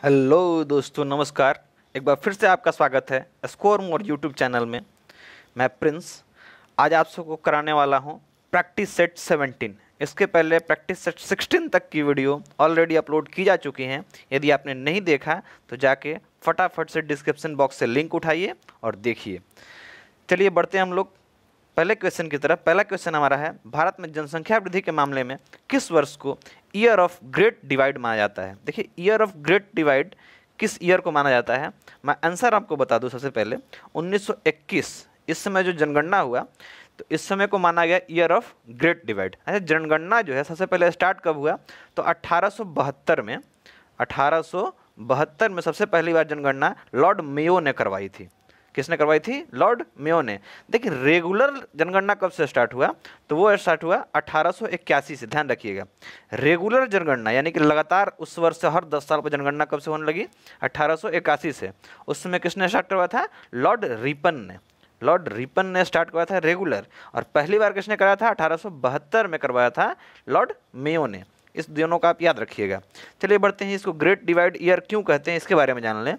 Hello दोस्तों, नमस्कार। एक बार फिर से आपका स्वागत है स्कोर मोर यूट्यूब चैनल में। मैं प्रिंस आज आप सबको कराने वाला हूं प्रैक्टिस सेट 17। इसके पहले प्रैक्टिस सेट 16 तक की वीडियो ऑलरेडी अपलोड की जा चुकी हैं। यदि आपने नहीं देखा तो जाके फटाफट से डिस्क्रिप्शन बॉक्स से लिंक उठाइए और देखिए। चलिए बढ़ते हैं हम लोग पहले क्वेश्चन की तरफ। पहला क्वेश्चन हमारा है, भारत में जनसंख्या वृद्धि के मामले में किस वर्ष को ईयर ऑफ ग्रेट डिवाइड माना जाता है। देखिए, ईयर ऑफ ग्रेट डिवाइड किस ईयर को माना जाता है। मैं आंसर आपको बता दूं। सबसे पहले 1921 इस समय जो जनगणना हुआ तो इस समय को माना गया ईयर ऑफ ग्रेट डिवाइड। अच्छा, जनगणना जो है सबसे पहले स्टार्ट कब हुआ तो 1872 में। 1872 में सबसे पहली बार जनगणना लॉर्ड मेयो ने करवाई थी। किसने करवाई थी? लॉर्ड मेयो ने। देखिए, रेगुलर जनगणना कब से स्टार्ट हुआ तो वो स्टार्ट हुआ 1881 से। ध्यान रखिएगा, रेगुलर जनगणना यानी कि लगातार उस वर्ष से हर 10 साल पर जनगणना कब से होने लगी? 1881 से। उस समय किसने स्टार्ट करवाया था? लॉर्ड रिपन ने। लॉर्ड रिपन ने स्टार्ट करवाया था रेगुलर। और पहली बार किसने कराया था? 1872 में करवाया था लॉर्ड मेयो ने। इस दोनों का आप याद रखिएगा। चलिए बढ़ते हैं, इसको ग्रेट डिवाइड ईयर क्यों कहते हैं इसके बारे में जान लें।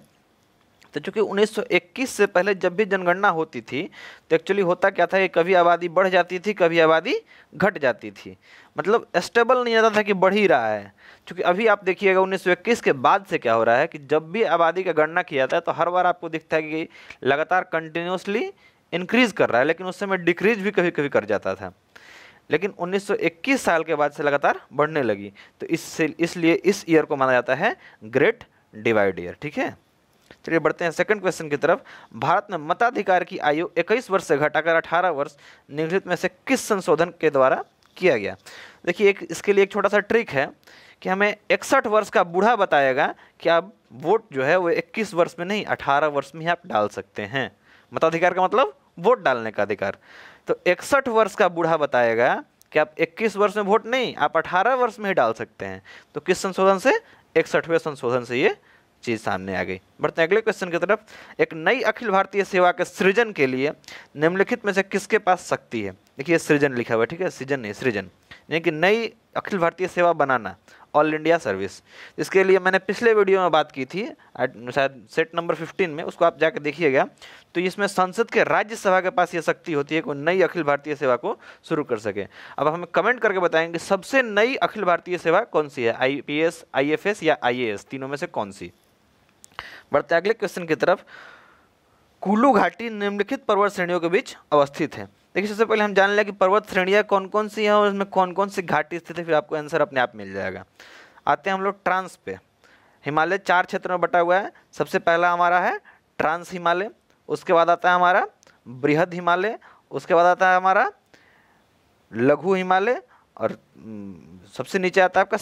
तो चूँकि 1921 से पहले जब भी जनगणना होती थी तो एक्चुअली होता क्या था कि कभी आबादी बढ़ जाती थी, कभी आबादी घट जाती थी। मतलब स्टेबल नहीं रहता था कि बढ़ ही रहा है। क्योंकि अभी आप देखिएगा 1921 के बाद से क्या हो रहा है कि जब भी आबादी का गणना किया जाता है तो हर बार आपको दिखता है कि लगातार कंटिन्यूसली इंक्रीज कर रहा है, लेकिन उस समय डिक्रीज भी कभी कभी कर जाता था। लेकिन 1921 साल के बाद से लगातार बढ़ने लगी, तो इसलिए इस ईयर को माना जाता है ग्रेट डिवाइड ईयर। ठीक है, चलिए बढ़ते हैं सेकंड क्वेश्चन की तरफ। भारत में मताधिकार की आयु 21 वर्ष से घटाकर 18 वर्ष निम्नलिखित में से किस संशोधन के द्वारा किया गया। देखिए, इसके लिए एक छोटा सा ट्रिक है कि हमें 61 वर्ष का बूढ़ा बताएगा कि आप वोट जो है वो 21 वर्ष में नहीं 18 वर्ष में ही आप डाल सकते हैं। मताधिकार का मतलब वोट डालने का अधिकार। तो 61 वर्ष का बूढ़ा बताएगा कि आप 21 वर्ष में वोट नहीं, आप 18 वर्ष में ही डाल सकते हैं। तो किस संशोधन से? 61वें संशोधन से ये चीज सामने आ गई। बढ़ते हैं अगले क्वेश्चन की तरफ। एक नई अखिल भारतीय सेवा के सृजन के लिए निम्नलिखित में से किसके पास शक्ति है? देखिए, सृजन लिखा हुआ है, ठीक है, सृजन नहीं, सृजन यानी कि नई अखिल भारतीय सेवा बनाना, ऑल इंडिया सर्विस। इसके लिए मैंने पिछले वीडियो में बात की थी, शायद सेट नंबर 15 में, उसको आप जाकर देखिएगा। तो इसमें संसद के राज्यसभा के पास ये शक्ति होती है कि नई अखिल भारतीय सेवा को शुरू कर सके। अब हमें कमेंट करके बताएंगे सबसे नई अखिल भारतीय सेवा कौन सी है, IPS, IFS या IAS, तीनों में से कौन सी। बढ़ते अगले क्वेश्चन की तरफ। कुल्लू घाटी निम्नलिखित पर्वत श्रेणियों के बीच अवस्थित है। देखिए, सबसे पहले हम जान लें कि पर्वत श्रेणियां कौन कौन सी हैं और उसमें कौन कौन सी घाटी स्थित है, फिर आपको आंसर अपने आप मिल जाएगा। आते हैं हम लोग ट्रांस पे। हिमालय 4 क्षेत्रों में बटा हुआ है। सबसे पहला हमारा है ट्रांस हिमालय, उसके बाद आता है हमारा बृहद हिमालय, उसके बाद आता है हमारा लघु हिमालय और सबसे नीचे आता है आपका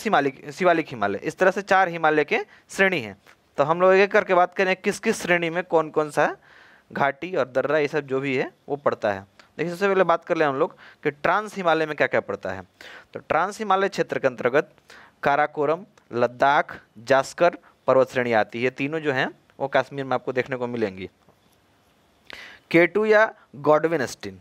शिवालिक हिमालय। इस तरह से 4 हिमालय के श्रेणी हैं। तो हम लोग एक एक करके बात करें किस किस श्रेणी में कौन कौन सा घाटी और दर्रा ये सब जो भी है वो पड़ता है। देखिए, सबसे पहले बात कर लें हम लोग कि ट्रांस हिमालय में क्या क्या पड़ता है। तो ट्रांस हिमालय क्षेत्र के अंतर्गत काराकोरम, लद्दाख, जास्कर पर्वत श्रेणी आती है। तीनों जो हैं वो कश्मीर में आपको देखने को मिलेंगी। K2 या गॉडविन एस्टीन,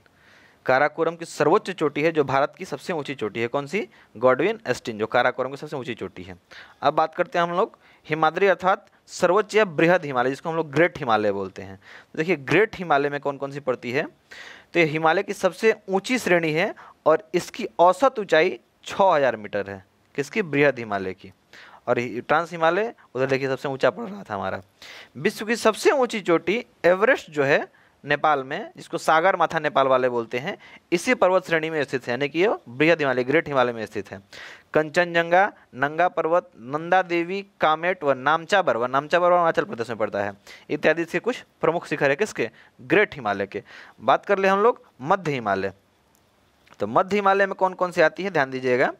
काराकोरम की सर्वोच्च चोटी है जो भारत की सबसे ऊंची चोटी है। कौन सी? गॉडविन एस्टीन, जो काराकोरम की सबसे ऊंची चोटी है। अब बात करते हैं हम लोग हिमाद्री अर्थात सर्वोच्च या बृहद हिमालय, जिसको हम लोग ग्रेट हिमालय बोलते हैं। तो देखिए, ग्रेट हिमालय में कौन कौन सी पड़ती है। तो ये हिमालय की सबसे ऊंची श्रेणी है और इसकी औसत ऊंचाई 6000 मीटर है। किसकी? बृहद हिमालय की। और ट्रांस हिमालय उधर देखिए सबसे ऊंचा पड़ रहा था हमारा। विश्व की सबसे ऊंची चोटी एवरेस्ट जो है नेपाल में, जिसको सागर माथा नेपाल वाले बोलते हैं, इसी पर्वत श्रेणी में स्थित है, यानी कि ये बृहद हिमालय ग्रेट हिमालय में स्थित है। कंचनजंगा, नंगा पर्वत, नंदा देवी, कामेट व नामचा बर्वा अरुणाचल प्रदेश में पड़ता है। इत्यादि इसके कुछ प्रमुख शिखर है किसके? ग्रेट हिमालय के। बात कर ले हम लोग मध्य हिमालय। तो मध्य हिमालय में कौन कौन सी आती है, ध्यान दीजिएगा।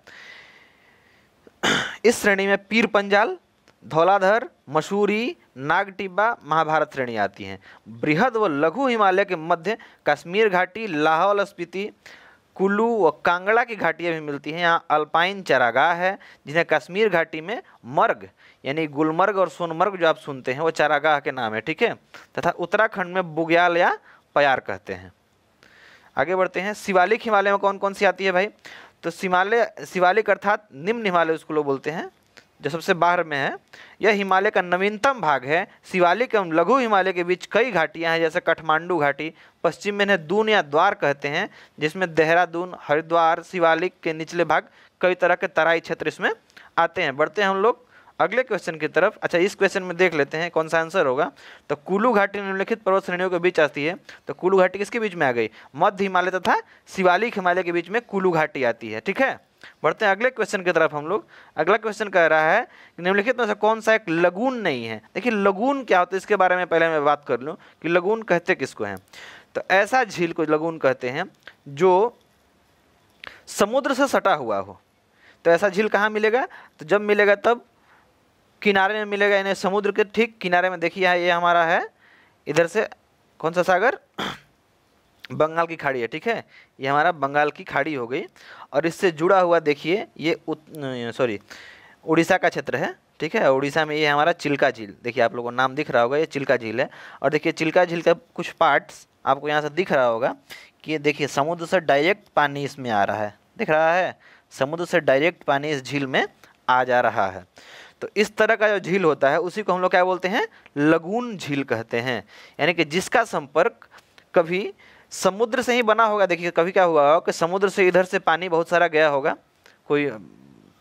इस श्रेणी में पीर पंजाल, धौलाधर, मसूरी, नागटिब्बा, महाभारत श्रेणी आती हैं। बृहद व लघु हिमालय के मध्य कश्मीर घाटी, लाहौल स्पीति, कुल्लू व कांगड़ा की घाटियाँ भी मिलती हैं। यहाँ अल्पाइन चरागाह है, जिन्हें कश्मीर घाटी में मर्ग यानी गुलमर्ग और सोनमर्ग जो आप सुनते हैं वो चरागाह के नाम है, ठीक है। तथा उत्तराखंड में बुग्याल या प्यार कहते हैं। आगे बढ़ते हैं। शिवालिक हिमालय में कौन कौन सी आती है भाई। तो शिवालिक अर्थात निम्न हिमालय उसको लोग बोलते हैं, जो सबसे बाहर में है, यह हिमालय का नवीनतम भाग है। शिवालिक एवं लघु हिमालय के बीच कई घाटियां हैं, जैसे काठमांडू घाटी, पश्चिम में इन्हें दून या द्वार कहते हैं, जिसमें देहरादून, हरिद्वार, शिवालिक के निचले भाग, कई तरह के तराई क्षेत्र इसमें आते हैं। बढ़ते हैं हम लोग अगले क्वेश्चन की तरफ। अच्छा, इस क्वेश्चन में देख लेते हैं कौन सा आंसर होगा। तो कुल्लू घाटी निम्नलिखित पर्वत श्रेणियों के बीच आती है। तो कुल्लू घाटी किसके बीच में आ गई? मध्य हिमालय तथा शिवालिक हिमालय के बीच में कुल्लू घाटी आती है। ठीक है, बढ़ते हैं अगले क्वेश्चन की तरफ हम लोग। अगला क्वेश्चन कह रहा है कि निम्नलिखित में से कौन सा एक लगून नहीं है। देखिए लगून क्या होता है, इसके बारे में पहले मैं बात कर लूँ कि लगून कहते किसको हैं। तो ऐसा झील को लगून कहते हैं जो समुद्र से सटा हुआ हो। तो ऐसा झील कहाँ मिलेगा? तो जब मिलेगा तब किनारे में मिलेगा, यानी समुद्र के ठीक किनारे में। देखिए ये हमारा है, इधर से कौन सा सागर? बंगाल की खाड़ी है। ठीक है, ये हमारा बंगाल की खाड़ी हो गई, और इससे जुड़ा हुआ देखिए ये उड़ीसा का क्षेत्र है। ठीक है, उड़ीसा में ये हमारा चिल्का झील, देखिए आप लोगों को नाम दिख रहा होगा, ये चिल्का झील है। और देखिए चिल्का झील का कुछ पार्ट्स आपको यहाँ से दिख रहा होगा कि ये देखिए समुद्र से डायरेक्ट पानी इसमें आ रहा है, दिख रहा है, समुद्र से डायरेक्ट पानी इस झील में आ जा रहा है। तो इस तरह का जो झील होता है उसी को हम लोग क्या बोलते हैं? लगून झील कहते हैं, यानी कि जिसका संपर्क कभी समुद्र से ही बना होगा। देखिए कभी क्या हुआ होगा कि समुद्र से इधर से पानी बहुत सारा गया होगा, कोई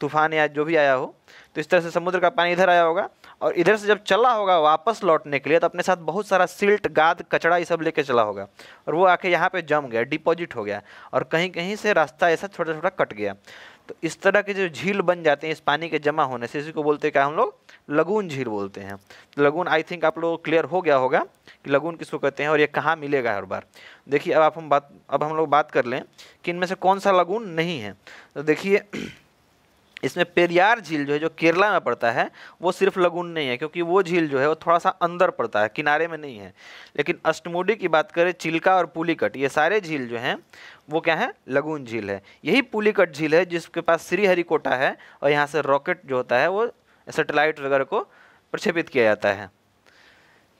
तूफान या जो भी आया हो, तो इस तरह से समुद्र का पानी इधर आया होगा, और इधर से जब चला होगा वापस लौटने के लिए तो अपने साथ बहुत सारा सिल्ट, गाद, कचड़ा ये सब लेके चला होगा, और वो आके यहाँ पे जम गया, डिपॉजिट हो गया, और कहीं कहीं से रास्ता ऐसा छोटा छोटा कट गया। तो इस तरह के जो झील बन जाते हैं इस पानी के जमा होने से, इसी को बोलते हैं क्या हम लोग? लगून झील बोलते हैं। तो लगून आई थिंक आप लोगों को क्लियर हो गया होगा कि लगून किसको कहते हैं और ये कहाँ मिलेगा हर बार। देखिए अब हम लोग बात कर लें कि इनमें से कौन सा लगून नहीं है। तो देखिए इसमें पेरियार झील जो है, जो केरला में पड़ता है, वो सिर्फ लगून नहीं है, क्योंकि वो झील जो है वो थोड़ा सा अंदर पड़ता है, किनारे में नहीं है। लेकिन अष्टमुडी की बात करें, चिल्का और पुलिकट, ये सारे झील जो हैं वो क्या है? लगून झील है। यही पुलिकट झील है जिसके पास श्रीहरिकोटा है, और यहाँ से रॉकेट जो होता है वो सैटेलाइट वगैरह को प्रक्षेपित किया जाता है।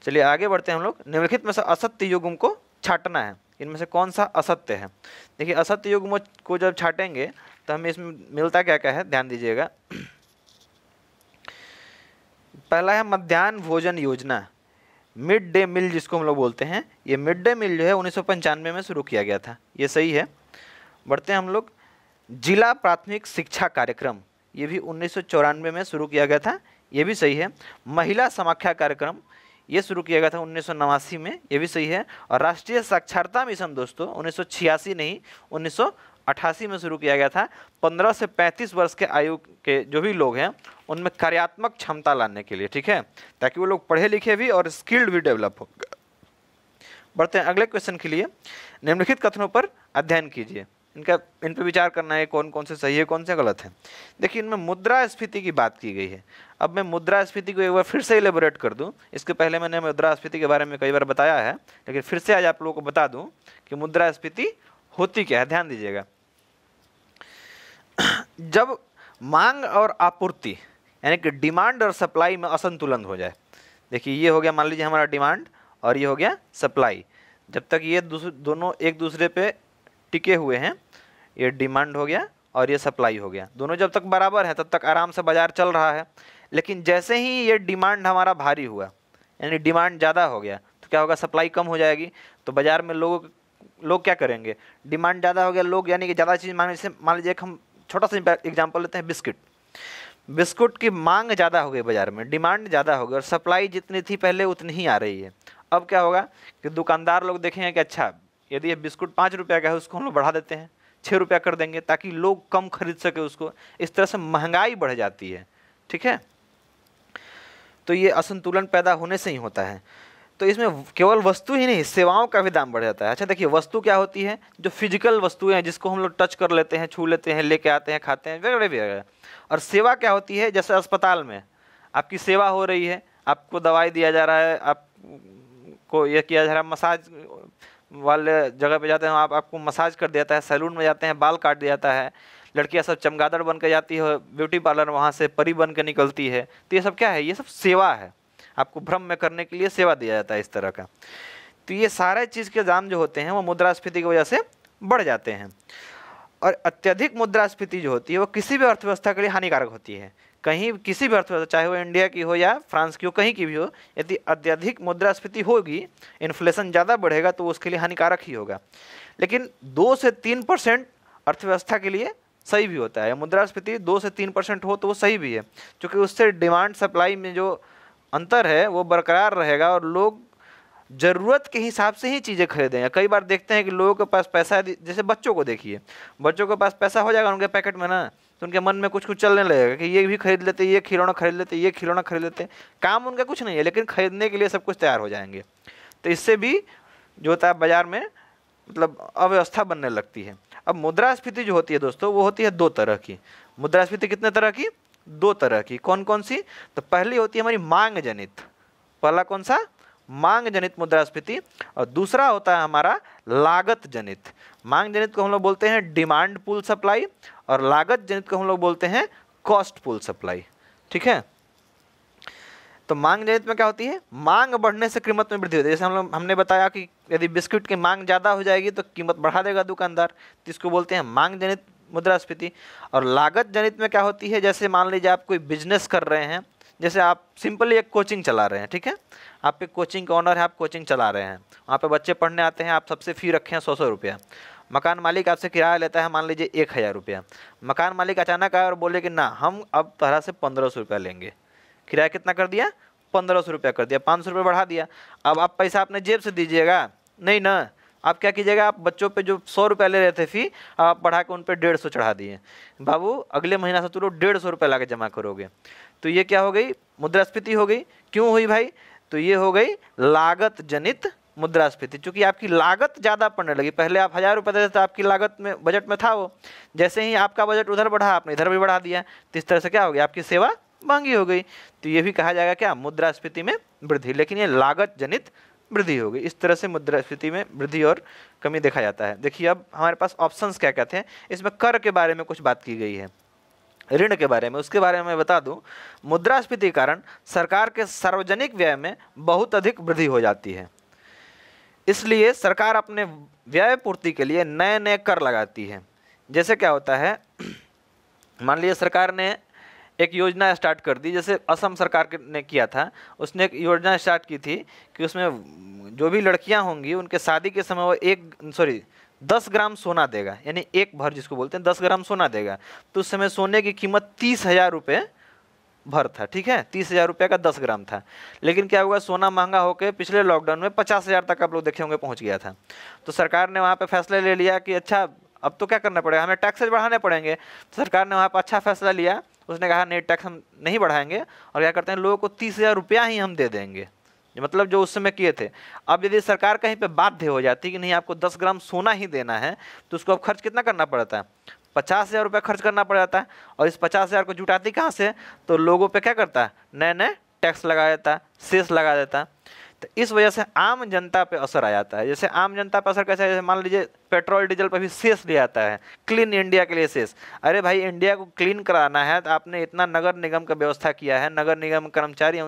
चलिए आगे बढ़ते हैं हम लोग। निम्नलिखित में से असत्य युग्म को छाटना है, इनमें से कौन सा असत्य है? देखिए असत्य युग्म को जब छाटेंगे तो हमें इसमें मिलता क्या क्या है, ध्यान दीजिएगा। पहला है मध्याह्न भोजन योजना, मिड डे मील जिसको हम लोग बोलते हैं। ये मिड डे मील जो है 1995 में शुरू किया गया था, ये सही है। बढ़ते हैं हम लोग। जिला प्राथमिक शिक्षा कार्यक्रम, ये भी 1994 में शुरू किया गया था, ये भी सही है। महिला समाख्या कार्यक्रम, ये शुरू किया गया था 1989 में, ये भी सही है। और राष्ट्रीय साक्षरता मिशन दोस्तों 1986 नहीं 1988 में शुरू किया गया था। 15 से 35 वर्ष के आयु के जो भी लोग हैं उनमें कार्यात्मक क्षमता लाने के लिए, ठीक है, ताकि वो लोग पढ़े लिखे भी और स्किल्ड भी डेवलप हो। बढ़ते हैं अगले क्वेश्चन के लिए। निम्नलिखित कथनों पर अध्ययन कीजिए, इन पर विचार करना है कौन कौन से सही है कौन से गलत है। देखिए इनमें मुद्रास्फीति की बात की गई है। अब मैं मुद्रास्फीति को एक बार फिर से इलेबोरेट कर दूं। इसके पहले मैंने मुद्रास्फीति के बारे में कई बार बताया है, लेकिन फिर से आज आप लोगों को बता दूं कि मुद्रास्फीति होती क्या है। ध्यान दीजिएगा, जब मांग और आपूर्ति यानी कि डिमांड और सप्लाई में असंतुलन हो जाए। देखिए ये हो गया, मान लीजिए हमारा डिमांड और ये हो गया सप्लाई। जब तक ये दोनों एक दूसरे पे टिके हुए हैं, ये डिमांड हो गया और ये सप्लाई हो गया, दोनों जब तक बराबर हैं तब तक आराम से बाजार चल रहा है। लेकिन जैसे ही ये डिमांड हमारा भारी हुआ यानी डिमांड ज़्यादा हो गया तो क्या होगा, सप्लाई कम हो जाएगी। तो बाजार में लोग क्या करेंगे, डिमांड ज़्यादा हो गया, लोग यानी कि ज़्यादा चीज़ मांगने। जैसे मान लीजिए हम छोटा सा एग्जाम्पल लेते हैं, बिस्कुट की मांग ज़्यादा हो गई बाज़ार में, डिमांड ज़्यादा हो गई और सप्लाई जितनी थी पहले उतनी ही आ रही है। अब क्या होगा कि दुकानदार लोग देखेंगे कि अच्छा यदि ये बिस्कुट 5 रुपये का है उसको हम लोग बढ़ा देते हैं 6 रुपया कर देंगे ताकि लोग कम खरीद सके उसको। इस तरह से महंगाई बढ़ जाती है, ठीक है। तो ये असंतुलन पैदा होने से ही होता है। तो इसमें केवल वस्तु ही नहीं, सेवाओं का भी दाम बढ़ जाता है। अच्छा देखिए, वस्तु क्या होती है, जो फिजिकल वस्तुएं हैं जिसको हम लोग टच कर लेते हैं, छू लेते हैं, लेके आते हैं, खाते हैं, वगैरह वगैरह। और सेवा क्या होती है, जैसे अस्पताल में आपकी सेवा हो रही है, आपको दवाई दिया जा रहा है, आपको यह किया जा रहा है, मसाज वाले जगह पे जाते हैं आपको मसाज कर दिया जाता है, सैलून में जाते हैं बाल काट दिया जाता है, लड़कियां सब चमगादड़ बन के जाती है ब्यूटी पार्लर, वहाँ से परी बन के निकलती है। तो ये सब क्या है, ये सब सेवा है, आपको भ्रम में करने के लिए सेवा दिया जाता है इस तरह का। तो ये सारे चीज़ के दाम जो होते हैं वो मुद्रास्फीति की वजह से बढ़ जाते हैं। और अत्यधिक मुद्रास्फीति जो होती है वो किसी भी अर्थव्यवस्था के लिए हानिकारक होती है। कहीं किसी भी अर्थव्यवस्था, चाहे वो इंडिया की हो या फ्रांस की हो, कहीं की भी हो, यदि अत्यधिक मुद्रास्फीति होगी, इन्फ्लेशन ज़्यादा बढ़ेगा तो उसके लिए हानिकारक ही होगा। लेकिन 2 से 3% अर्थव्यवस्था के लिए सही भी होता है। मुद्रास्फीति 2 से 3% हो तो वो सही भी है, क्योंकि उससे डिमांड सप्लाई में जो अंतर है वो बरकरार रहेगा और लोग ज़रूरत के हिसाब से ही चीज़ें खरीदेंगे। कई बार देखते हैं कि लोगों के पास पैसा है, जैसे बच्चों को देखिए, बच्चों के पास पैसा हो जाएगा उनके पैकेट में ना, तो उनके मन में कुछ कुछ चलने लगेगा कि ये भी खरीद लेते, ये खिलौना खरीद लेते, ये खिलौना खरीद लेते। काम उनका कुछ नहीं है, लेकिन खरीदने के लिए सब कुछ तैयार हो जाएंगे। तो इससे भी जो होता है बाजार में मतलब अव्यवस्था बनने लगती है। अब मुद्रास्फीति जो होती है दोस्तों, वो होती है 2 तरह की। मुद्रास्फीति कितने तरह की? 2 तरह की। कौन कौन सी? तो पहली होती है हमारी मांग जनित। पहला कौन सा? मांग जनित मुद्रास्फीति। और दूसरा होता है हमारा लागत जनित। मांग जनित को हम लोग बोलते हैं डिमांड पुल सप्लाई, और लागत जनित को हम लोग बोलते हैं कॉस्ट पुल सप्लाई। ठीक है। तो मांग जनित में क्या होती है? मांग बढ़ने से कीमत में वृद्धि होती है। जैसे हमने बताया कि यदि बिस्किट की मांग ज़्यादा हो जाएगी तो कीमत बढ़ा देगा दुकानदार, तो इसको बोलते हैं मांग जनित मुद्रास्फीति। और लागत जनित में क्या होती है? जैसे मान लीजिए आप कोई बिजनेस कर रहे हैं, जैसे आप सिंपली एक कोचिंग चला रहे हैं, ठीक है, आप एक कोचिंग का ऑनर है, आप कोचिंग चला रहे हैं, वहाँ पे बच्चे पढ़ने आते हैं, आप सबसे फ़ी रखे हैं 100 रुपया। मकान मालिक आपसे किराया लेता है मान लीजिए 1000 रुपया। मकान मालिक अचानक आए और बोले कि ना, हम अब तरह से 1500 रुपया लेंगे। किराया कितना कर दिया? 1500 रुपया कर दिया, 500 रुपये बढ़ा दिया। अब आप पैसा अपने जेब से दीजिएगा? नहीं ना। आप क्या कीजिएगा? आप बच्चों पे जो 100 रुपया ले रहे थे फ़ी, आप बढ़ा के उन पर 150 चढ़ा दिए। बाबू अगले महीना से तुम लोग 150 रुपया ला के जमा करोगे। तो ये क्या हो गई? मुद्रास्फीति हो गई। क्यों हुई भाई? तो ये हो गई लागत जनित मुद्रास्फीति। चूंकि आपकी लागत ज़्यादा पड़ने लगी। पहले आप 1000 रुपये देते थे, आपकी लागत में बजट में था वो, जैसे ही आपका बजट उधर बढ़ा, आपने इधर भी बढ़ा दिया, तो इस तरह से क्या हो गया? आपकी सेवा महंगी हो गई। तो ये भी कहा जाएगा क्या? मुद्रास्फीति में वृद्धि। लेकिन ये लागत जनित वृद्धि हो गई। इस तरह से मुद्रास्फीति में वृद्धि और कमी देखा जाता है। देखिए अब हमारे पास ऑप्शंस क्या कहते हैं। इसमें कर के बारे में कुछ बात की गई है, ऋण के बारे में, उसके बारे में मैं बता दूं। मुद्रास्फीति के कारण सरकार के सार्वजनिक व्यय में बहुत अधिक वृद्धि हो जाती है, इसलिए सरकार अपने व्यय पूर्ति के लिए नए नए कर लगाती है। जैसे क्या होता है, मान लीजिए सरकार ने एक योजना स्टार्ट कर दी, जैसे असम सरकार ने किया था। उसने एक योजना स्टार्ट की थी कि उसमें जो भी लड़कियां होंगी उनके शादी के समय वो 10 ग्राम सोना देगा, यानी एक भर जिसको बोलते हैं 10 ग्राम सोना देगा। तो उस समय सोने की कीमत 30,000 रुपये भर था, ठीक है, 30,000 रुपये का 10 ग्राम था। लेकिन क्या हुआ, सोना महंगा होकर पिछले लॉकडाउन में 50,000 तक आप लोग देखे होंगे पहुंच गया था। तो सरकार ने वहाँ पे फैसला ले लिया कि अच्छा अब तो क्या करना पड़ेगा, हमें टैक्सेस बढ़ाने पड़ेंगे। सरकार ने वहाँ पर अच्छा फैसला लिया, उसने कहा नहीं, टैक्स हम नहीं बढ़ाएंगे, और क्या करते हैं, लोगों को 30,000 रुपया ही हम दे देंगे, मतलब जो उस समय किए थे। अब यदि सरकार कहीं पे बाध्य हो जाती कि नहीं आपको 10 ग्राम सोना ही देना है, तो उसको अब खर्च कितना करना पड़ता है? 50,000 रुपये खर्च करना पड़ जाता है। और इस 50,000 को जुटाती कहाँ से? तो लोगों पे क्या करता है, नए नए टैक्स लगा देता है, सेस लगा देता है। तो इस वजह से आम जनता पे असर आ जाता है। जैसे आम जनता पे असर कैसे है, जैसे मान लीजिए पेट्रोल डीजल पर भी सेस लिया जाता है, क्लीन इंडिया के लिए सेस। अरे भाई, इंडिया को क्लीन कराना है तो आपने इतना नगर निगम का व्यवस्था किया है, नगर निगम कर्मचारी हैं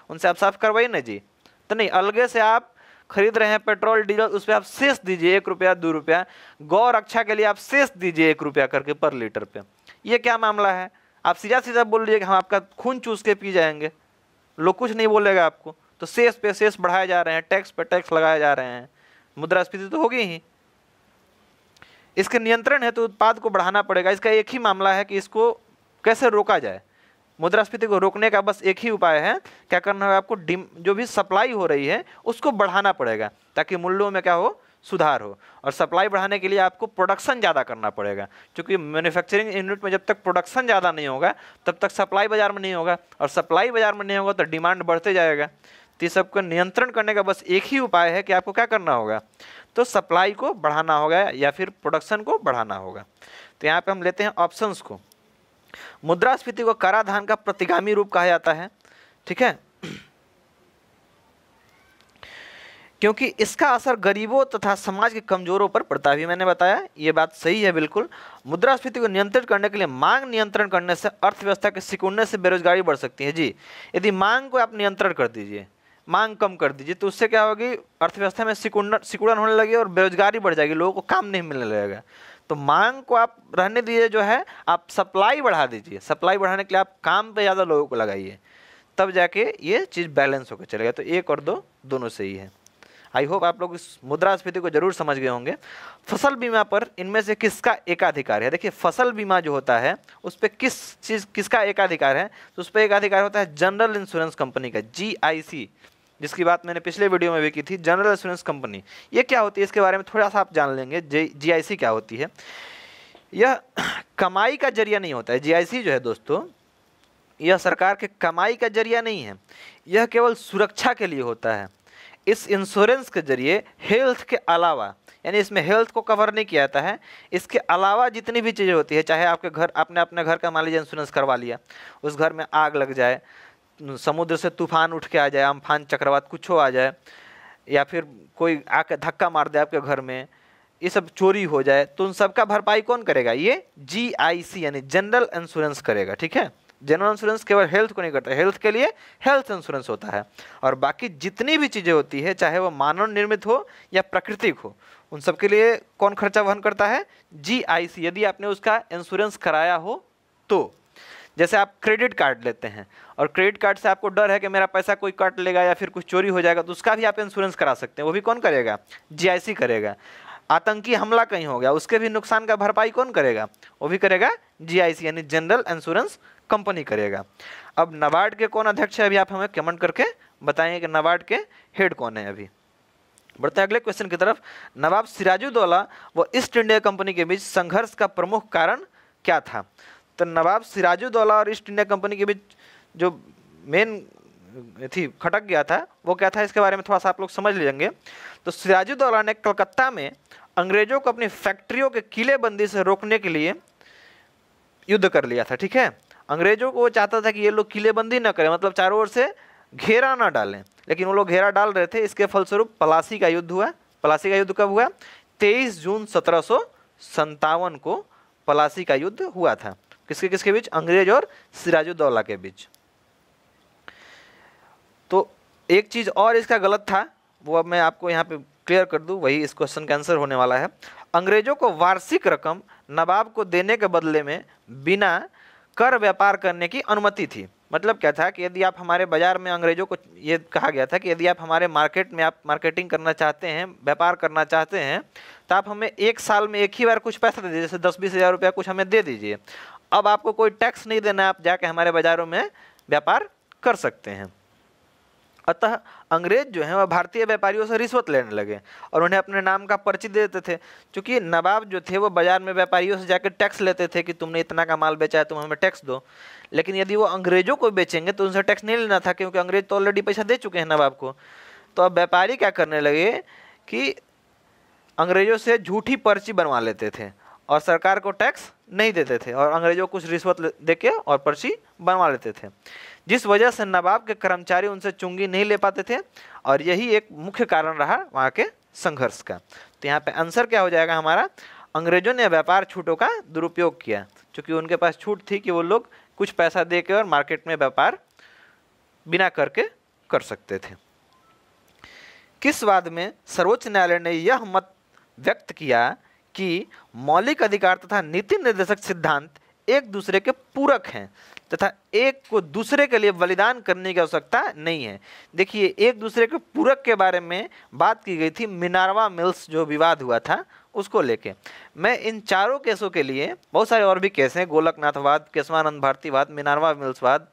उनसे आप साफ करवाइए ना जी। तो नहीं, अलगे से आप खरीद रहे हैं पेट्रोल डीजल, उस पर आप सेस दीजिए 1 रुपया 2 रुपया। गौ रक्षा के लिए आप सेस दीजिए 1 रुपया करके पर लीटर पे। ये क्या मामला है? आप सीधा सीधा बोल लीजिए कि हम आपका खून चूस के पी जाएंगे, लोग कुछ नहीं बोलेगा आपको। तो सेस पे सेस बढ़ाए जा रहे हैं, टैक्स पे टैक्स लगाए जा रहे हैं, मुद्रास्फीति तो होगी ही। इसके नियंत्रण है तो उत्पाद को बढ़ाना पड़ेगा। इसका एक ही मामला है कि इसको कैसे रोका जाए। मुद्रास्फीति को रोकने का बस एक ही उपाय है, क्या करना है आपको, जो भी सप्लाई हो रही है उसको बढ़ाना पड़ेगा, ताकि मूल्यों में क्या हो, सुधार हो। और सप्लाई बढ़ाने के लिए आपको प्रोडक्शन ज़्यादा करना पड़ेगा, क्योंकि मैन्युफैक्चरिंग यूनिट में जब तक प्रोडक्शन ज़्यादा नहीं होगा तब तक सप्लाई बाजार में नहीं होगा, और सप्लाई बाजार में नहीं होगा तो डिमांड बढ़ते जाएगा। तो इस सबको नियंत्रण करने का बस एक ही उपाय है कि आपको क्या करना होगा, तो सप्लाई को बढ़ाना होगा या फिर प्रोडक्शन को बढ़ाना होगा। तो यहाँ पे हम लेते हैं ऑप्शंस को। मुद्रास्फीति को कराधान का प्रतिगामी रूप कहा जाता है, ठीक है, क्योंकि इसका असर गरीबों तथा समाज के कमजोरों पर पड़ता है। भी मैंने बताया, ये बात सही है बिल्कुल। मुद्रास्फीति को नियंत्रित करने के लिए मांग नियंत्रण करने से अर्थव्यवस्था के सिकुड़ने से बेरोजगारी बढ़ सकती है जी। यदि मांग को आप नियंत्रण कर दीजिए, मांग कम कर दीजिए, तो उससे क्या होगी, अर्थव्यवस्था में सिकुड़न होने लगी और बेरोजगारी बढ़ जाएगी, लोगों को काम नहीं मिलने लगेगा। तो मांग को आप रहने दीजिए, जो है आप सप्लाई बढ़ा दीजिए। सप्लाई बढ़ाने के लिए आप काम पे ज़्यादा लोगों को लगाइए, तब जाके ये चीज़ बैलेंस होकर चलेगा। तो 1 और 2 दोनों सही है। आई होप आप लोग इस मुद्रास्फीति को जरूर समझ गए होंगे। फसल बीमा पर इनमें से किसका एकाधिकार है? देखिए फसल बीमा जो होता है उस पर किसका एकाधिकार है? तो उस पर एकाधिकार होता है जनरल इंश्योरेंस कंपनी का, GIC, जिसकी बात मैंने पिछले वीडियो में भी की थी। जनरल इंश्योरेंस कंपनी ये क्या होती है, इसके बारे में थोड़ा सा आप जान लेंगे। GIC क्या होती है? यह कमाई का जरिया नहीं होता है। GIC जो है दोस्तों, यह सरकार के कमाई का जरिया नहीं है, यह केवल सुरक्षा के लिए होता है। इस इंश्योरेंस के जरिए हेल्थ के अलावा, यानी इसमें हेल्थ को कवर नहीं किया जाता है, इसके अलावा जितनी भी चीज़ें होती है, चाहे आपके घर, आपने अपने घर का मान लीजिए इंश्योरेंस करवा लिया, उस घर में आग लग जाए, समुद्र से तूफान उठ के आ जाए, अम्फान चक्रवात कुछ हो आ जाए, या फिर कोई आके धक्का मार दे आपके घर में, ये सब चोरी हो जाए, तो उन सब का भरपाई कौन करेगा? ये GIC यानी जनरल इंश्योरेंस करेगा। ठीक है, जनरल इंश्योरेंस केवल हेल्थ को नहीं करता, हेल्थ के लिए हेल्थ इंश्योरेंस होता है, और बाकी जितनी भी चीज़ें होती है, चाहे वो मानव निर्मित हो या प्राकृतिक हो, उन सब के लिए कौन खर्चा वहन करता है? GIC, यदि आपने उसका इंश्योरेंस कराया हो तो। जैसे आप क्रेडिट कार्ड लेते हैं और क्रेडिट कार्ड से आपको डर है कि मेरा पैसा कोई काट लेगा या फिर कुछ चोरी हो जाएगा, तो उसका भी आप इंश्योरेंस करा सकते हैं। वो भी कौन करेगा? GIC करेगा। आतंकी हमला कहीं हो गया, उसके भी नुकसान का भरपाई कौन करेगा? वो भी करेगा GIC यानी जनरल इंश्योरेंस कंपनी करेगा। अब नाबार्ड के कौन अध्यक्ष है? अभी आप हमें कमेंट करके बताएंगे कि नाबार्ड के हेड कौन है। अभी बढ़ते हैं अगले क्वेश्चन की तरफ। नवाब सिराजुद्दौला व ईस्ट इंडिया कंपनी के बीच संघर्ष का प्रमुख कारण क्या था? तो नवाब सिराजुद्दौला और ईस्ट इंडिया कंपनी के बीच जो मेन थी खटक गया था, वो क्या था? इसके बारे में थोड़ा सा आप लोग समझ लीजिए। तो सिराजुद्दौला ने कलकत्ता में अंग्रेजों को अपनी फैक्ट्रियों के किलेबंदी से रोकने के लिए युद्ध कर लिया था। ठीक है, अंग्रेजों को वो चाहता था कि ये लोग किलेबंदी न करें, मतलब चारों ओर से घेरा ना डालें, लेकिन वो लोग घेरा डाल रहे थे। इसके फलस्वरूप प्लासी का युद्ध हुआ। प्लासी का युद्ध कब हुआ? 23 जून 1757 को प्लासी का युद्ध हुआ था। किसके किसके बीच? अंग्रेज और सिराजुद्दौला के बीच। तो एक चीज़ और इसका गलत था, वो अब मैं आपको यहाँ पे क्लियर कर दूँ, वही इस क्वेश्चन का आंसर होने वाला है। अंग्रेजों को वार्षिक रकम नवाब को देने के बदले में बिना कर व्यापार करने की अनुमति थी। मतलब क्या था कि यदि आप हमारे बाजार में, अंग्रेजों को ये कहा गया था कि यदि आप हमारे मार्केट में आप मार्केटिंग करना चाहते हैं, व्यापार करना चाहते हैं, तो आप हमें 1 साल में एक ही बार कुछ पैसा दे दीजिए, जैसे 10-20 हज़ार रुपया कुछ हमें दे दीजिए। अब आपको कोई टैक्स नहीं देना, आप जाके हमारे बाज़ारों में व्यापार कर सकते हैं। अतः अंग्रेज जो हैं वह भारतीय व्यापारियों से रिश्वत लेने लगे और उन्हें अपने नाम का पर्ची दे देते थे। क्योंकि नवाब जो थे वो बाजार में व्यापारियों से जाकर टैक्स लेते थे कि तुमने इतना का माल बेचा है, तुम हमें टैक्स दो। लेकिन यदि वो अंग्रेजों को बेचेंगे तो उनसे टैक्स नहीं लेना था, क्योंकि अंग्रेज तो ऑलरेडी पैसा दे चुके हैं नवाब को। तो अब व्यापारी क्या करने लगे कि अंग्रेजों से झूठी पर्ची बनवा लेते थे और सरकार को टैक्स नहीं देते थे, और अंग्रेजों को कुछ रिश्वत देके और पर्ची बनवा लेते थे, जिस वजह से नवाब के कर्मचारी उनसे चुंगी नहीं ले पाते थे, और यही एक मुख्य कारण रहा वहाँ के संघर्ष का। तो यहाँ पे आंसर क्या हो जाएगा हमारा? अंग्रेजों ने व्यापार छूटों का दुरुपयोग किया, क्योंकि उनके पास छूट थी कि वो लोग कुछ पैसा दे के और मार्केट में व्यापार बिना करके कर सकते थे। किस वाद में सर्वोच्च न्यायालय ने यह मत व्यक्त किया कि मौलिक अधिकार तथा नीति निर्देशक सिद्धांत एक दूसरे के पूरक हैं तथा एक को दूसरे के लिए बलिदान करने की आवश्यकता नहीं है? देखिए, एक दूसरे के पूरक के बारे में बात की गई थी मिनर्वा मिल्स जो विवाद हुआ था उसको लेके। मैं इन चारों केसों के लिए, बहुत सारे और भी केस हैं, गोलकनाथवाद, केशवानंद भारतीवाद, मिनर्वा मिल्सवाद,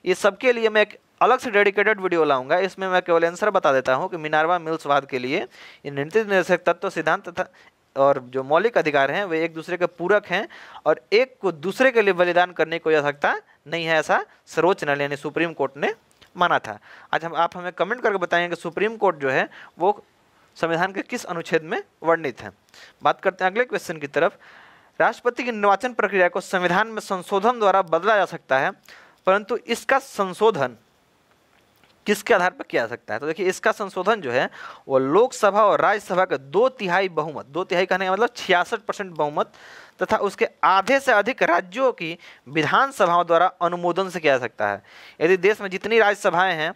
ये सब के लिए मैं एक अलग से डेडिकेटेड वीडियो लाऊंगा। इसमें मैं केवल आंसर बता देता हूँ कि मिनर्वा मिल्सवाद के लिए ये नीति निर्देशक तत्व सिद्धांत तथा और जो मौलिक अधिकार हैं वे एक दूसरे के पूरक हैं और एक को दूसरे के लिए बलिदान करने की आवश्यकता नहीं है, ऐसा सर्वोच्च न्यायालय यानी सुप्रीम कोर्ट ने माना था। आज आप हमें कमेंट करके बताएंगे कि सुप्रीम कोर्ट जो है वो संविधान के किस अनुच्छेद में वर्णित है। बात करते हैं अगले क्वेश्चन की तरफ। राष्ट्रपति की निर्वाचन प्रक्रिया को संविधान में संशोधन द्वारा बदला जा सकता है, परंतु इसका संशोधन किसके आधार पर किया जा सकता है? तो देखिए, इसका संशोधन जो है वो लोकसभा और राज्यसभा के 2/3 बहुमत, 2/3 कहने का मतलब 66% बहुमत तथा उसके आधे से अधिक राज्यों की विधानसभाओं द्वारा अनुमोदन से किया जा सकता है। यदि देश में जितनी राज्यसभाएं हैं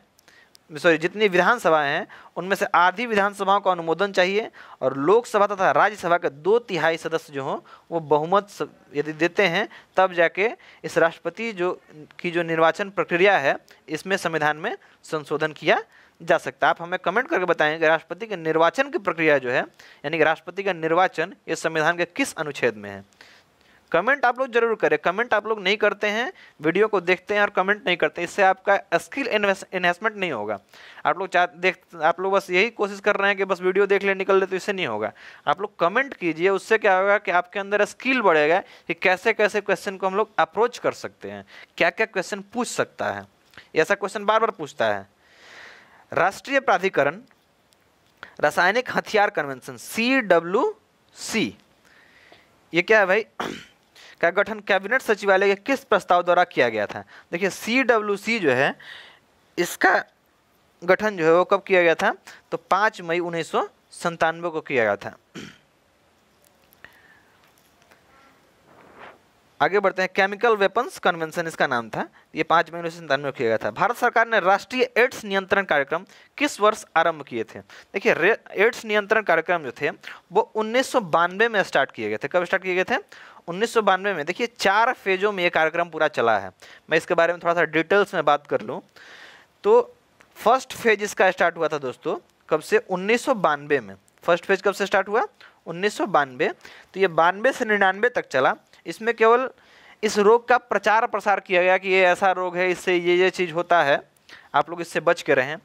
सॉरी जितनी विधानसभाएं हैं उनमें से आधी विधानसभाओं का अनुमोदन चाहिए और लोकसभा तथा राज्यसभा के 2/3 सदस्य जो हों वो बहुमत यदि देते हैं तब जाके इस राष्ट्रपति जो निर्वाचन प्रक्रिया है इसमें संविधान में संशोधन किया जा सकता है। आप हमें कमेंट करके बताएं कि राष्ट्रपति के निर्वाचन की प्रक्रिया जो है यानी कि राष्ट्रपति का निर्वाचन इस संविधान के किस अनुच्छेद में है। कमेंट आप लोग जरूर करें। कमेंट आप लोग नहीं करते हैं, वीडियो को देखते हैं और कमेंट नहीं करते, इससे आपका स्किल एनहेंसमेंट नहीं होगा। आप लोग बस यही कोशिश कर रहे हैं कि बस वीडियो देख ले निकल ले, तो इससे नहीं होगा। आप लोग कमेंट कीजिए, उससे क्या होगा कि आपके अंदर स्किल बढ़ेगा कि कैसे कैसे क्वेश्चन को हम लोग अप्रोच कर सकते हैं, क्या क्या क्वेश्चन पूछ सकता है। ऐसा क्वेश्चन बार बार पूछता है। राष्ट्रीय प्राधिकरण रासायनिक हथियार कन्वेंशन CWC, ये क्या है भाई का गठन कैबिनेट सचिवालय के किस प्रस्ताव द्वारा किया गया था। देखिए CWC जो है इसका गठन जो है वो कब किया गया था, तो 5 मई 1997 को किया गया था। आगे बढ़ते हैं। केमिकल वेपन्स कन्वेंशन इसका नाम था, ये 5 मई 1997 को किया गया था। भारत सरकार ने राष्ट्रीय एड्स नियंत्रण कार्यक्रम किस वर्ष आरंभ किए थे। देखिए एड्स नियंत्रण कार्यक्रम जो थे वो 1992 में स्टार्ट किए गए थे। कब स्टार्ट किए गए थे, 1992 में। देखिए 4 फेजों में ये कार्यक्रम पूरा चला है। मैं इसके बारे में थोड़ा सा डिटेल्स में बात कर लूँ तो फर्स्ट फेज इसका स्टार्ट हुआ था दोस्तों कब से, 1992 में। फर्स्ट फेज कब से स्टार्ट हुआ, 1992। तो ये 92 से 99 तक चला। इसमें केवल इस रोग का प्रचार प्रसार किया गया कि ये ऐसा रोग है, इससे ये चीज़ होता है, आप लोग इससे बच के रहें।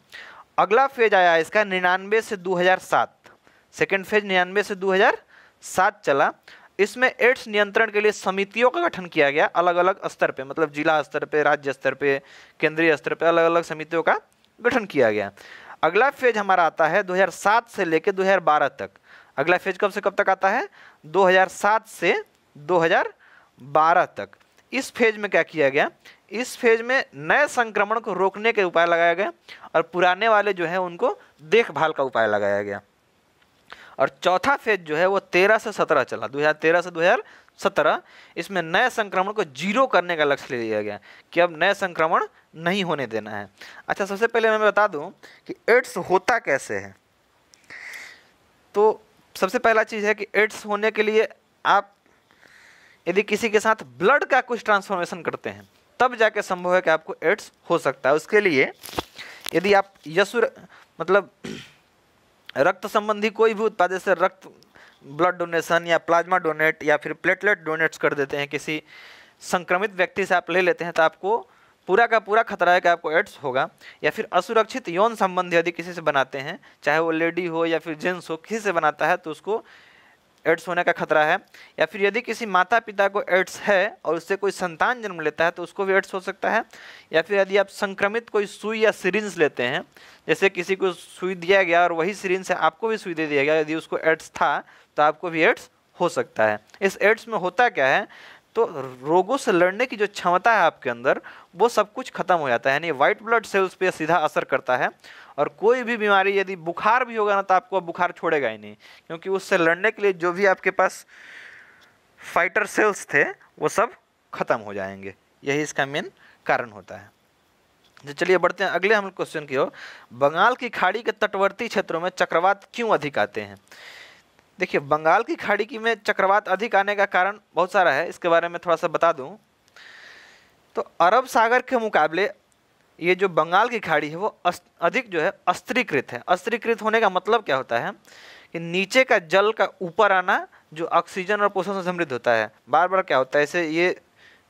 अगला फेज आया इसका 99 से 2007। सेकेंड फेज 99 से 2007 चला। इसमें एड्स नियंत्रण के लिए समितियों का गठन किया गया अलग अलग स्तर पे, मतलब जिला स्तर पे, राज्य स्तर पे, केंद्रीय स्तर पे अलग अलग समितियों का गठन किया गया। अगला फेज हमारा आता है 2007 से लेकर 2012 तक। अगला फेज कब से कब तक आता है, 2007 से 2012 तक। इस फेज में क्या किया गया, इस फेज में नए संक्रमण को रोकने के उपाय लगाया गया और पुराने वाले जो है उनको देखभाल का उपाय लगाया गया। और चौथा फेज जो है वो 13 से 17 चला, 2013 से 2017। इसमें नए संक्रमण को जीरो करने का लक्ष्य लिया गया कि अब नए संक्रमण नहीं होने देना है। अच्छा, सबसे पहले मैं बता दूं कि एड्स होता कैसे है। तो सबसे पहला चीज़ है कि एड्स होने के लिए आप यदि किसी के साथ ब्लड का कुछ ट्रांसफॉर्मेशन करते हैं तब जाके संभव है कि आपको एड्स हो सकता है। उसके लिए यदि आप मतलब रक्त संबंधी कोई भी उत्पाद, जैसे रक्त ब्लड डोनेशन या प्लाज्मा डोनेट या फिर प्लेटलेट डोनेट्स कर देते हैं, किसी संक्रमित व्यक्ति से आप ले लेते हैं, तो आपको पूरा का पूरा खतरा है कि आपको एड्स होगा। या फिर असुरक्षित यौन संबंध यदि किसी से बनाते हैं, चाहे वो लेडी हो या फिर जेंट्स हो, किसी से बनाता है तो उसको एड्स होने का खतरा है। या फिर यदि किसी माता पिता को एड्स है और उससे कोई संतान जन्म लेता है तो उसको भी एड्स हो सकता है। या फिर यदि आप संक्रमित कोई सुई या सिरिंज लेते हैं, जैसे किसी को सुई दिया गया और वही सिरिंज से आपको भी सुई दे दिया गया, यदि उसको एड्स था तो आपको भी एड्स हो सकता है। इस एड्स में होता क्या है, तो रोगों से लड़ने की जो क्षमता है आपके अंदर वो सब कुछ खत्म हो जाता है, यानी वाइट ब्लड सेल्स पे सीधा असर करता है। और कोई भी बीमारी, यदि बुखार भी होगा ना तो आपको अब बुखार छोड़ेगा ही नहीं, क्योंकि उससे लड़ने के लिए जो भी आपके पास फाइटर सेल्स थे वो सब खत्म हो जाएंगे। यही इसका मेन कारण होता है। तो चलिए बढ़ते हैं अगले हम क्वेश्चन की ओर। बंगाल की खाड़ी के तटवर्ती क्षेत्रों में चक्रवात क्यों अधिक आते हैं। देखिए बंगाल की खाड़ी की में चक्रवात अधिक आने का कारण बहुत सारा है, इसके बारे में थोड़ा सा बता दूं तो अरब सागर के मुकाबले ये जो बंगाल की खाड़ी है वो अधिक जो है अस्त्रीकृत है। अस्त्रीकृत होने का मतलब क्या होता है कि नीचे का जल का ऊपर आना जो ऑक्सीजन और पोषण से समृद्ध होता है। बार बार क्या होता है, ऐसे ये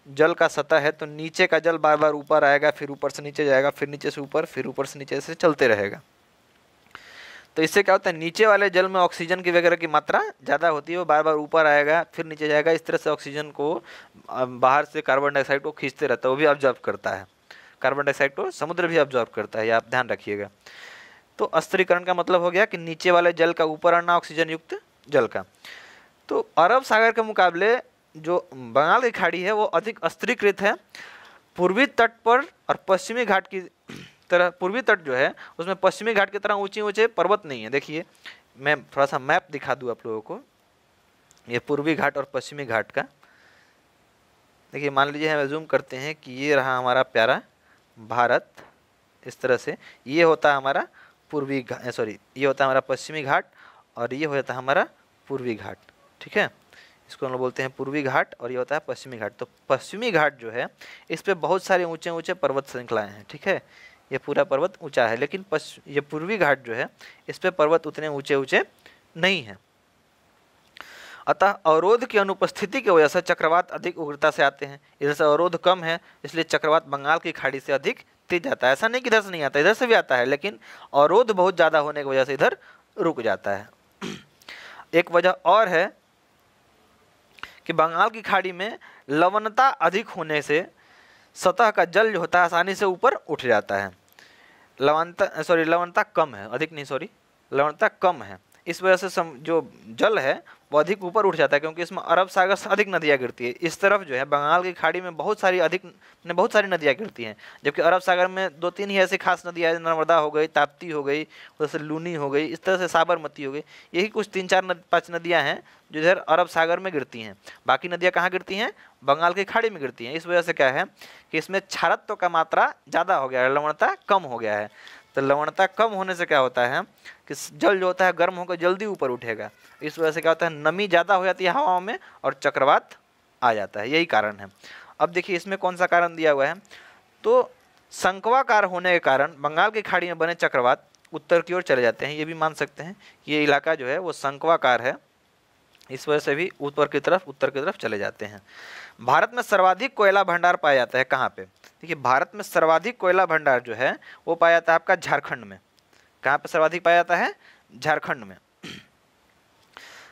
जल का सतह है तो नीचे का जल बार बार ऊपर आएगा, फिर ऊपर से नीचे जाएगा, फिर नीचे से ऊपर, फिर ऊपर से नीचे से चलते रहेगा। तो इससे क्या होता है, नीचे वाले जल में ऑक्सीजन की वगैरह की मात्रा ज़्यादा होती है, वो बार बार ऊपर आएगा फिर नीचे जाएगा, इस तरह से ऑक्सीजन को बाहर से कार्बन डाइऑक्साइड को खींचते रहता है, वो भी ऑब्जर्व करता है। कार्बन डाइऑक्साइड को समुद्र भी ऑब्जर्व करता है, ये आप ध्यान रखिएगा। तो अस्त्रीकरण का मतलब हो गया कि नीचे वाले जल का ऊपर आना ऑक्सीजन युक्त जल का। तो अरब सागर के मुकाबले जो बंगाल की खाड़ी है वो अधिक अस्त्रीकृत है। पूर्वी तट पर और पश्चिमी घाट की तरह, पूर्वी तट जो है उसमें पश्चिमी घाट की तरह ऊंचे ऊंचे पर्वत नहीं है। देखिए मैं थोड़ा सा मैप दिखा दूं आप लोगों को, ये पूर्वी घाट और पश्चिमी घाट का। देखिए मान लीजिए हम जूम करते हैं कि ये रहा हमारा प्यारा भारत इस तरह से ये होता है हमारा पूर्वी घाट, सॉरी ये होता है हमारा पश्चिमी घाट और ये हो जाता है हमारा पूर्वी घाट। ठीक है, इसको हम लोग बोलते हैं पूर्वी घाट और ये होता है पश्चिमी घाट। तो पश्चिमी घाट जो है इस पे बहुत सारे ऊंचे ऊंचे पर्वत श्रृंखलाएं हैं। ठीक है, ये पूरा पर्वत ऊंचा है, लेकिन ये पूर्वी घाट जो है इस पे पर्वत उतने ऊंचे ऊंचे नहीं हैं। अतः अवरोध की अनुपस्थिति की वजह से चक्रवात अधिक उग्रता से आते हैं। इधर से अवरोध कम है इसलिए चक्रवात बंगाल की खाड़ी से अधिक तेज आता है। ऐसा नहीं कि इधर से नहीं आता, इधर से भी आता है, लेकिन अवरोध बहुत ज़्यादा होने की वजह से इधर रुक जाता है। एक वजह और है कि बंगाल की खाड़ी में लवणता अधिक होने से सतह का जल जो होता है आसानी से ऊपर उठ जाता है। लवणता कम है, अधिक नहीं, लवणता कम है। इस वजह से जो जल है वो अधिक ऊपर उठ जाता है, क्योंकि इसमें अरब सागर से अधिक नदियाँ गिरती है। इस तरफ जो है बंगाल की खाड़ी में बहुत सारी नदियाँ गिरती हैं, जबकि अरब सागर में 2-3 ही ऐसी खास नदियाँ, नर्मदा हो गई, ताप्ती हो गई, उधर से लूनी हो गई, इस तरह से साबरमती हो गई। यही कुछ 3-4-5 नदियाँ हैं जो इधर अरब सागर में गिरती हैं। बाकी नदियाँ कहाँ गिरती हैं? बंगाल की खाड़ी में गिरती हैं। इस वजह से क्या है कि इसमें क्षारत्व का मात्रा ज़्यादा हो गया है, लवणता कम हो गया है। तो लवणता कम होने से क्या होता है कि जल जो होता है गर्म होकर जल्दी ऊपर उठेगा। इस वजह से क्या होता है, नमी ज़्यादा हो जाती है हवाओं में और चक्रवात आ जाता है, यही कारण है। अब देखिए इसमें कौन सा कारण दिया हुआ है, तो संकवाकार होने के कारण बंगाल की खाड़ी में बने चक्रवात उत्तर की ओर चले जाते हैं। ये भी मान सकते हैं ये इलाका जो है वो संकवाकार है, इस वजह से भी उत्तर की तरफ चले जाते हैं। भारत में सर्वाधिक कोयला भंडार पाया जाता है कहाँ पे? देखिए भारत में सर्वाधिक कोयला भंडार जो है वो पाया जाता है आपका झारखंड में। कहाँ पे सर्वाधिक पाया जाता है? झारखंड में।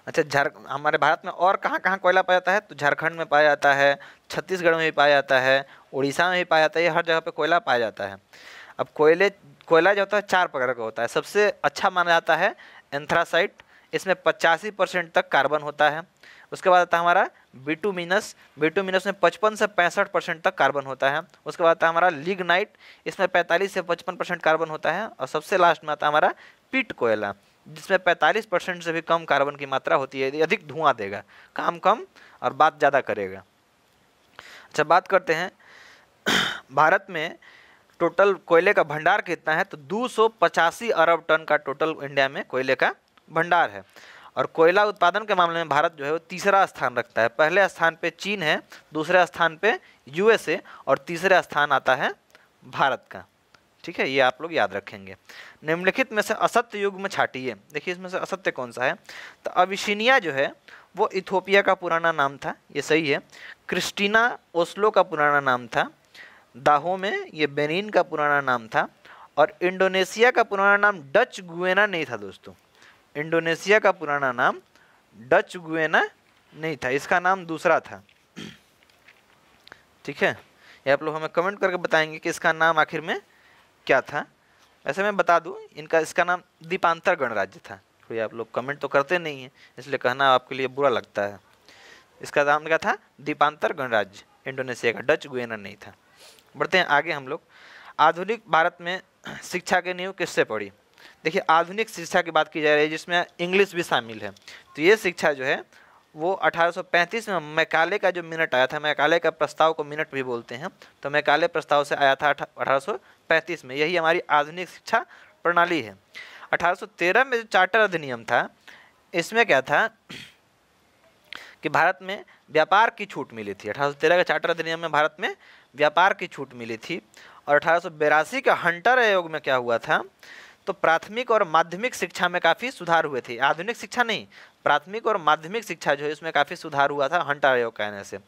अच्छा, हमारे भारत में और कहाँ कहाँ कोयला पाया जाता है? तो झारखंड में पाया जाता है, छत्तीसगढ़ में भी पाया जाता है, उड़ीसा में भी पाया जाता है, ये हर जगह पे कोयला पाया जाता है। अब कोयला जो होता है 4 प्रकार का होता है। सबसे अच्छा माना जाता है एंथ्रासाइट, इसमें 85% तक कार्बन होता है। उसके बाद आता है हमारा बिटुमिनस में 55 से 65% तक कार्बन होता है। उसके बाद आता है हमारा लिग्नाइट, इसमें 45 से 55% कार्बन होता है। और सबसे लास्ट में आता है हमारा पीट कोयला, जिसमें 45% से भी कम कार्बन की मात्रा होती है। अधिक धुआं देगा, काम कम और बात ज़्यादा करेगा। अच्छा, बात करते हैं भारत में टोटल कोयले का भंडार कितना है, तो 285 अरब टन का टोटल इंडिया में कोयले का भंडार है। और कोयला उत्पादन के मामले में भारत जो है वो तीसरा स्थान रखता है। पहले स्थान पे चीन है, दूसरे स्थान पे यूएसए और तीसरे स्थान आता है भारत का। ठीक है, ये आप लोग याद रखेंगे। निम्नलिखित में से असत्य युग में छाटिए। देखिए इसमें से असत्य कौन सा है, तो अबिसिनिया जो है वो इथोपिया का पुराना नाम था, ये सही है। क्रिस्टीना ओस्लो का पुराना नाम था। दाहोमे ये बेनिन का पुराना नाम था। और इंडोनेशिया का पुराना नाम डच गुएना नहीं था दोस्तों। इंडोनेशिया का पुराना नाम डच गुएना नहीं था, इसका नाम दूसरा था। ठीक है, ये आप लोग हमें कमेंट करके बताएंगे कि इसका नाम आखिर में क्या था। वैसे मैं बता दूं इसका नाम दीपांतर गणराज्य था। कोई आप लोग कमेंट तो करते नहीं हैं, इसलिए कहना आपके लिए बुरा लगता है। इसका नाम क्या था? दीपांतर गणराज्य, इंडोनेशिया का, डच गुएना नहीं था। बढ़ते हैं आगे हम लोग। आधुनिक भारत में शिक्षा की नींव किससे पड़ी? देखिए आधुनिक शिक्षा की बात की जा रही है जिसमें इंग्लिश भी शामिल है। तो ये शिक्षा जो है वो 1835 में मैकाले का जो मिनट आया था, मैकाले का प्रस्ताव को मिनट भी बोलते हैं, तो मैकाले प्रस्ताव से आया था 1835 में। यही हमारी आधुनिक शिक्षा प्रणाली है। 1813 में जो चार्टर अधिनियम था, इसमें क्या था कि भारत में व्यापार की छूट मिली थी। 1813 के चार्टर अधिनियम में भारत में व्यापार की छूट मिली थी। और 1882 का हंटर आयोग में क्या हुआ था, तो प्राथमिक और माध्यमिक शिक्षा में काफ़ी सुधार हुए थे। आधुनिक शिक्षा नहीं, प्राथमिक और माध्यमिक शिक्षा जो है इसमें काफ़ी सुधार हुआ था हंटर आयोग के आने से।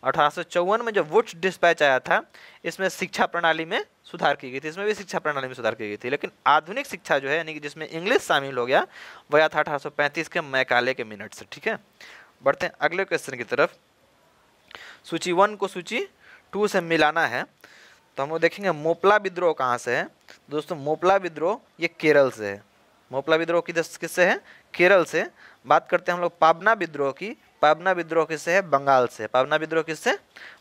1854 में जो वुड्स डिस्पैच आया था, इसमें शिक्षा प्रणाली में सुधार की गई थी, इसमें भी शिक्षा प्रणाली में सुधार की गई थी। लेकिन आधुनिक शिक्षा जो है यानी कि जिसमें इंग्लिश शामिल हो गया, वह आया था 1835 के मैकाले के मिनट से। ठीक है, बढ़ते हैं अगले क्वेश्चन की तरफ। सूची 1 को सूची 2 से मिलाना है, तो हम लोग देखेंगे मोपला विद्रोह कहाँ से है। दोस्तों मोपला विद्रोह ये केरल से है। मोपला विद्रोह किससे है? केरल से। बात करते हैं हम लोग पाबना विद्रोह की। पाबना विद्रोह किससे है? बंगाल से। पाबना विद्रोह किससे?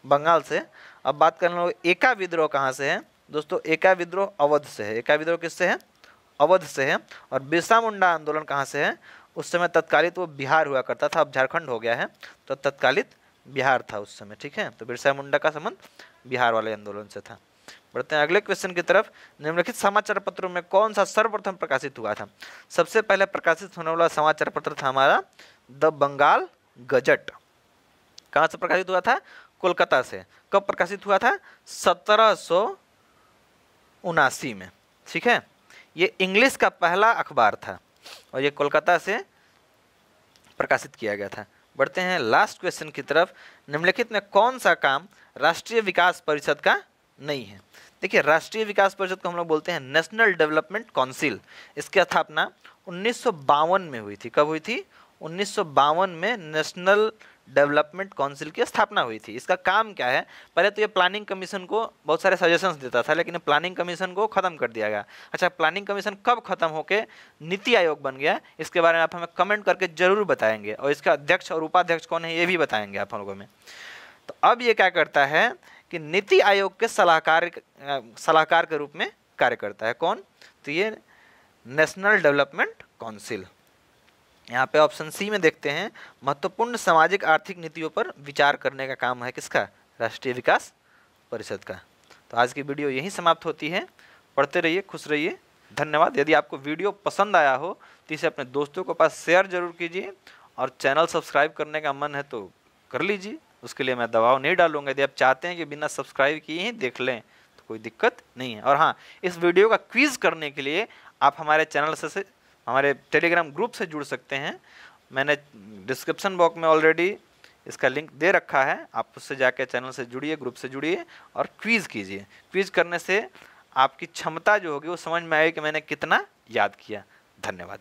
बंगाल से। अब बात करें लोग एका विद्रोह कहाँ से है। दोस्तों एका विद्रोह अवध से है। एका विद्रोह किससे है? अवध से है। और बिरसा मुंडा आंदोलन कहाँ से है? उस समय तत्कालित वो बिहार हुआ करता था, अब झारखंड हो गया है, तो तत्कालित बिहार था उस समय। ठीक है, तो बिरसा मुंडा का संबंध बिहार वाले आंदोलन से था। बढ़ते हैं अगले क्वेश्चन की तरफ। निम्नलिखित समाचार पत्रों में कौन सा सर्वप्रथम प्रकाशित हुआ था? सबसे पहले प्रकाशित होने वाला समाचार पत्र था हमारा द बंगाल गजट। कहाँ से प्रकाशित हुआ था? कोलकाता से। कब प्रकाशित हुआ था? 1779 में। ठीक है, ये इंग्लिश का पहला अखबार था और ये कोलकाता से प्रकाशित किया गया था। बढ़ते हैं लास्ट क्वेश्चन की तरफ। निम्नलिखित में कौन सा काम राष्ट्रीय विकास परिषद का नहीं है? देखिए, राष्ट्रीय विकास परिषद को हम लोग बोलते हैं नेशनल डेवलपमेंट काउंसिल। इसकी स्थापना 1952 में हुई थी। कब हुई थी? 1952 में नेशनल डेवलपमेंट काउंसिल की स्थापना हुई थी। इसका काम क्या है? पहले तो ये प्लानिंग कमीशन को बहुत सारे सजेशंस देता था, लेकिन प्लानिंग कमीशन को खत्म कर दिया गया। अच्छा, प्लानिंग कमीशन कब खत्म होकर नीति आयोग बन गया, इसके बारे में आप हमें कमेंट करके जरूर बताएंगे, और इसका अध्यक्ष और उपाध्यक्ष कौन है ये भी बताएंगे आप लोगों में। तो अब ये क्या करता है कि नीति आयोग के सलाहकार के रूप में कार्य करता है। कौन? तो ये नेशनल डेवलपमेंट काउंसिल। यहाँ पे ऑप्शन सी में देखते हैं, महत्वपूर्ण सामाजिक आर्थिक नीतियों पर विचार करने का काम है किसका? राष्ट्रीय विकास परिषद का। तो आज की वीडियो यहीं समाप्त होती है। पढ़ते रहिए, खुश रहिए, धन्यवाद। यदि आपको वीडियो पसंद आया हो तो इसे अपने दोस्तों के पास शेयर जरूर कीजिए, और चैनल सब्सक्राइब करने का मन है तो कर लीजिए, उसके लिए मैं दबाव नहीं डालूंगा। यदि आप चाहते हैं कि बिना सब्सक्राइब किए ही देख लें तो कोई दिक्कत नहीं है। और हाँ, इस वीडियो का क्विज करने के लिए आप हमारे चैनल से हमारे टेलीग्राम ग्रुप से जुड़ सकते हैं। मैंने डिस्क्रिप्शन बॉक्स में ऑलरेडी इसका लिंक दे रखा है, आप उससे जाकर चैनल से जुड़िए, ग्रुप से जुड़िए और क्विज कीजिए। क्विज करने से आपकी क्षमता जो होगी वो समझ में आएगी कि मैंने कितना याद किया। धन्यवाद।